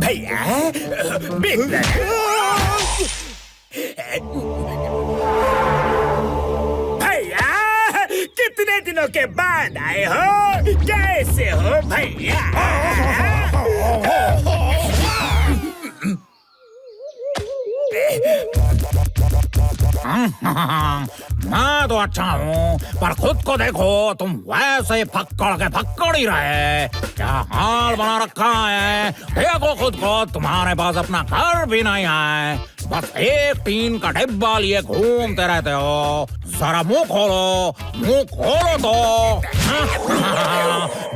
भैया, big brother. भैया, कितने दिनों के बाद आए हो? कैसे हो भैया? मैं तो अच्छा हूँ, पर खुद को देखो, तुम वैसे फक्कड़ ही रहे। क्या हाल बना रखा है? देखो खुद को, तुम्हारे पास अपना घर भी नहीं है, बस एक टीन का डिब्बा लिए घूमते रहते हो। जरा मुंह खोलो तो।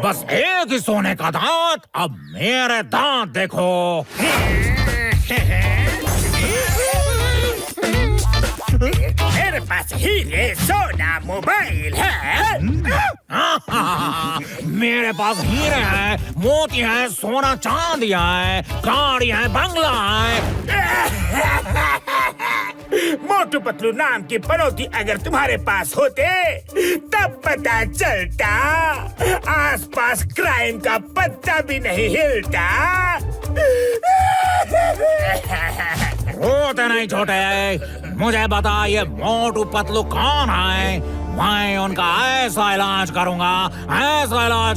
बस एक ही सोने का दांत, अब मेरे दांत देखो। मेरे पास हीरे सोना मोबाइल है। मेरे पास हीरे हैं, मोती हैं, सोना चांदी है, गाड़ी है, बंगला है। मोटू पतलू नाम की पनौती अगर तुम्हारे पास होते तब पता चलता, आसपास क्राइम का पत्ता भी नहीं हिलता। रोते नहीं छोटे, मुझे बता ये मोटू पतलू कौन है? मैं उनका ऐसा इलाज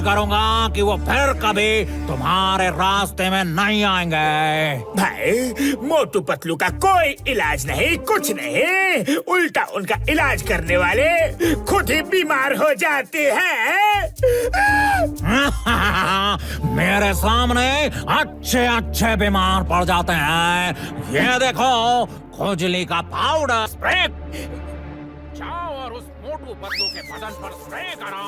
करूंगा कि वो फिर कभी तुम्हारे रास्ते में नहीं आएंगे। भाई, मोटू पतलू का कोई इलाज नहीं, कुछ नहीं। उल्टा उनका इलाज करने वाले खुद ही बीमार हो जाते हैं। मेरे सामने अच्छे बीमार पड़ जाते हैं। ये देखो, खुजली का पाउडर स्प्रे। जाओ और उस मोटू पतलू के बदन पर स्प्रे करो।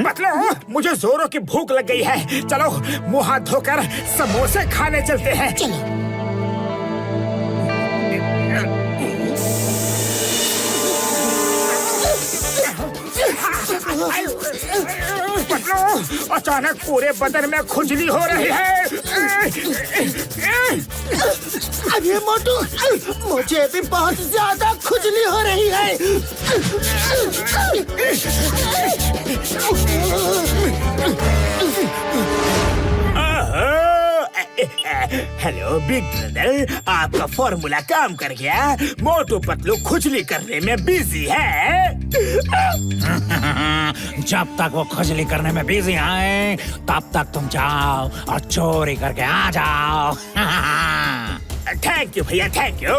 पतलू, मुझे जोरों की भूख लग गई है। चलो मुंह हाथ धोकर समोसे खाने चलते हैं। चलो। पतलू, अचानक पूरे बदन में खुजली हो रही है। अरे मोटू, मुझे भी बहुत ज्यादा खुजली हो रही है। हेलो बिग ब्रदर, आपका फॉर्मूला काम कर गया। मोटू पतलू खुजली करने में बिजी है। जब तक वो खुजली करने में बिजी हैं, तब तक तुम जाओ और चोरी करके आ जाओ। थैंक यू भैया, थैंक यू।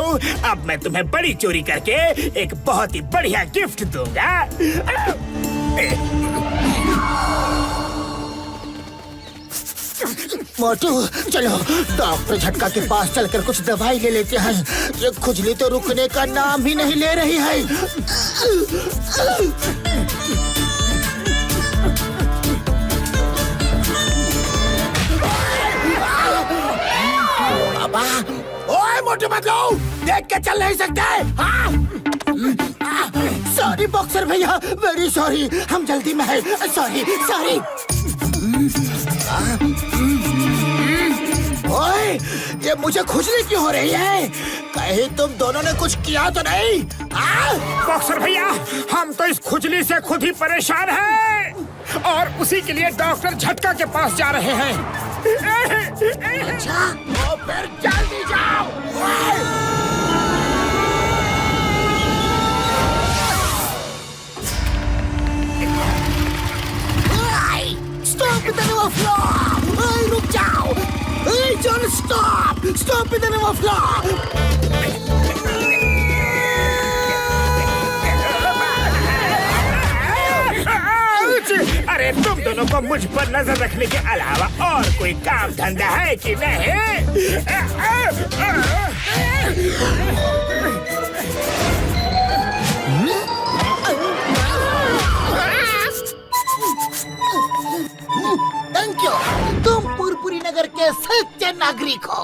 अब मैं तुम्हें बड़ी चोरी करके एक बहुत ही बढ़िया गिफ्ट दूंगा। मोटू, चलो डॉक्टर झटका के पास चलकर कुछ दवाई ले लेते हैं। ये खुजली तो रुकने का नाम ही नहीं ले रही है। बाबा, ओए मोटू पतलू, देख के चल नहीं सकते? सॉरी बॉक्सर भैया, वेरी सॉरी, हम जल्दी में हैं। सॉरी। ओए, ये मुझे खुजली क्यों हो रही है? कहीं तुम दोनों ने कुछ किया तो नहीं? बॉक्सर भैया, हम तो इस खुजली से खुद ही परेशान हैं और उसी के लिए डॉक्टर झटका के पास जा रहे हैं। अच्छा, तो फिर जल्दी जाओ। Stop with the new floor! रुक जाओ! John, stop! Stop with the new floor! अरे तुम दोनों को मुझ पर नजर रखने के अलावा और कोई काम धंधा है कि नहीं? थैंक यू, तुम पुरपुरी नगर के सच्चे नागरिक हो।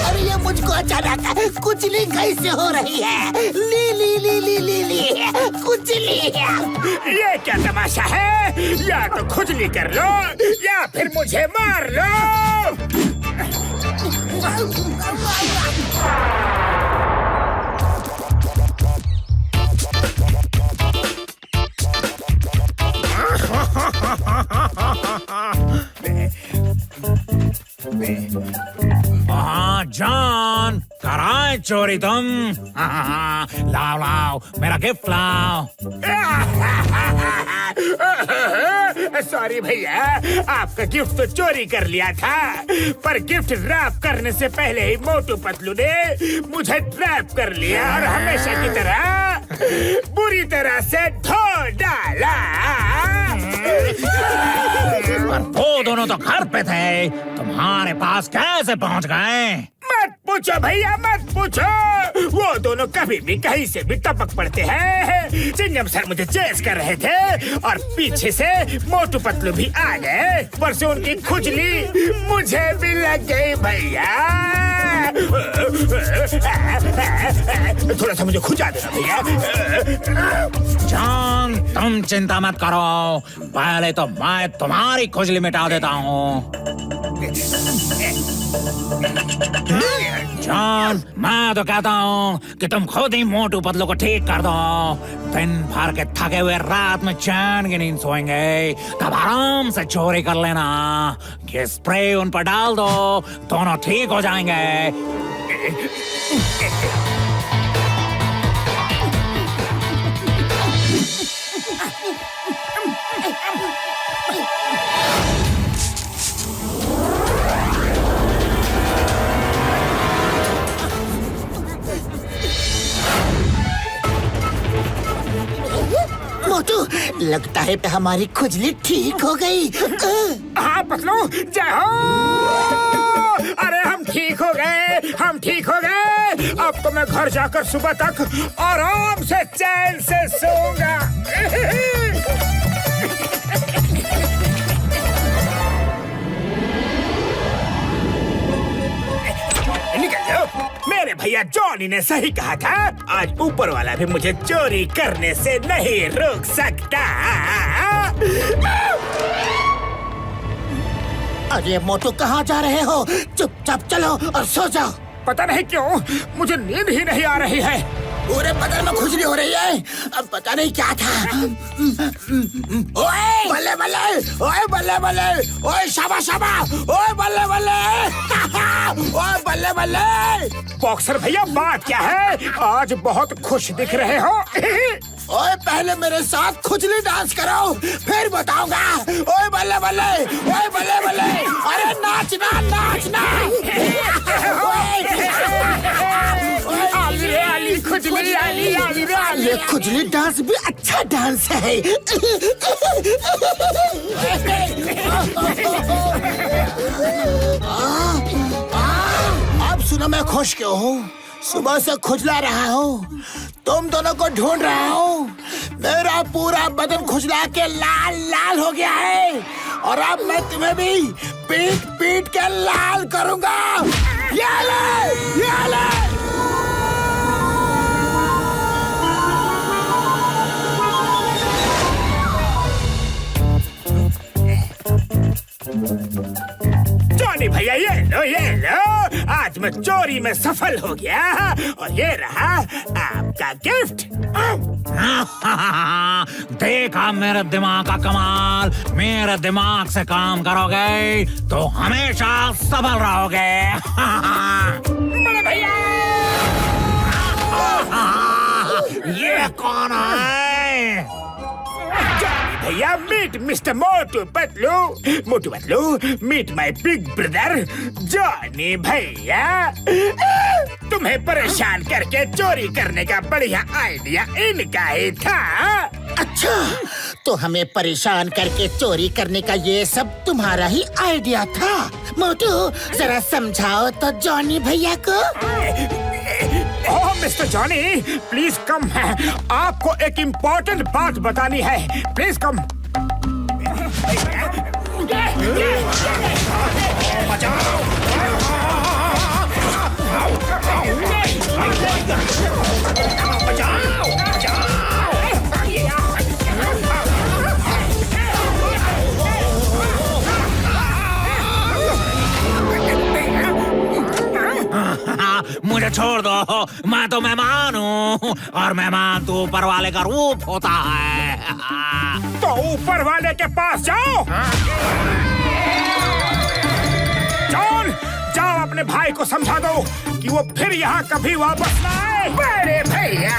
अरे ये मुझको अचानक कुचली कैसे हो रही है? ली कुचली। ये क्या तमाशा है? या तो खुजली कर लो या फिर मुझे मार लो। हाँ जॉन, कराए चोरी तुम। लाओ लाओ मेरा गिफ्ट लाओ। सॉरी भैया, आपका गिफ्ट तो चोरी कर लिया था, पर गिफ्ट रैप करने से पहले ही मोटू पतलू ने मुझे ट्रैप कर लिया और हमेशा की तरह बुरी तरह से धो डाला। पर वो दोनों तो घर पे थे, तुम्हारे पास कैसे पहुंच गए? मत पूछो भैया, मत पूछो। वो दोनों कभी भी कहीं से भी टपक पड़ते हैं। चिंगम सर मुझे चेस कर रहे थे और पीछे से मोटू पतलू भी आ गए, पर से उनकी खुजली मुझे भी लग गई भैया। थोड़ा सा मुझे खुजा देना भैया। जॉन, तुम चिंता मत करो, पहले तो मैं तुम्हारी खुजली मिटा देता हूँ। जॉन, मैं तो कहता हूँ कि तुम खुद ही मोटू पतलू को ठीक कर दो। दिन भर के थके हुए रात में चैन की नींद सोएंगे, तब आराम से चोरी कर लेना। ये स्प्रे उन पर डाल दो, दोनों ठीक हो जाएंगे। मोटू, लगता है कि हमारी खुजली ठीक हो गई। हाँ पतलू, जय हो। अरे हम ठीक हो गए, हम ठीक हो गए। अब तो मैं घर जाकर सुबह तक आराम से चैन से सोऊंगा। निकल जाओ। मेरे भैया जॉनी ने सही कहा था, आज ऊपर वाला भी मुझे चोरी करने से नहीं रोक सकता। अरे मोटू, कहाँ जा रहे हो? चुपचाप चलो और सो जाओ। पता नहीं क्यों मुझे नींद ही नहीं आ रही है। पूरे बदन में खुजली हो रही है। अब पता नहीं क्या था। ओए बल्ले बल्ले, ओए बल्ले बल्ले, ओए शाबा शाबा, ओए बल्ले बल्ले, ओए बल्ले बल्ले। बॉक्सर भैया, बात क्या है? आज बहुत खुश दिख रहे हो। ओए पहले मेरे साथ खुजली डांस करो, फिर बताऊंगा। ओए बल्ले बल्ले, ओए बल्ले बल्ले, अरे नाचना नाचना। आली रे आली, खुजली आली, आली रे आली। ये खुजली डांस भी अच्छा डांस है। अब सुनो, मैं खुश क्यों हूँ? सुबह से खुजला रहा हूँ, तुम दोनों को ढूंढ रहा हूँ। मेरा पूरा बदन खुजला के लाल लाल हो गया है, और अब मैं तुम्हें भी पीट पीट के लाल करूँगा। ये ले, ये ले। जॉनी भैया, ये लो, ये लो। आज मैं चोरी में सफल हो गया, और ये रहा आपका गिफ्ट। देखा मेरे दिमाग का कमाल। मेरे दिमाग से काम करोगे तो हमेशा सफल रहोगे। बड़े भैया, ये कौन है? जॉनी भैया, meet mister Motu Patlu. Motu Patlu, meet my big brother Johnny भैया। तुम्हें परेशान करके चोरी करने का बढ़िया आइडिया इनका ही था। अच्छा, तो हमें परेशान करके चोरी करने का ये सब तुम्हारा ही आइडिया था? मोटू, जरा समझाओ तो जॉनी भैया को। ओह मिस्टर जॉनी, प्लीज कम है, आपको एक इम्पोर्टेंट बात बतानी है। Please come. मुझे छोड़ दो, मैं तो मेहमान हूँ, और मेहमान तो ऊपर वाले का रूप होता है। तो ऊपर वाले के पास जाओ। जॉन, अपने भाई को समझा दो कि वो फिर यहाँ कभी वापस ना आए। बड़े भैया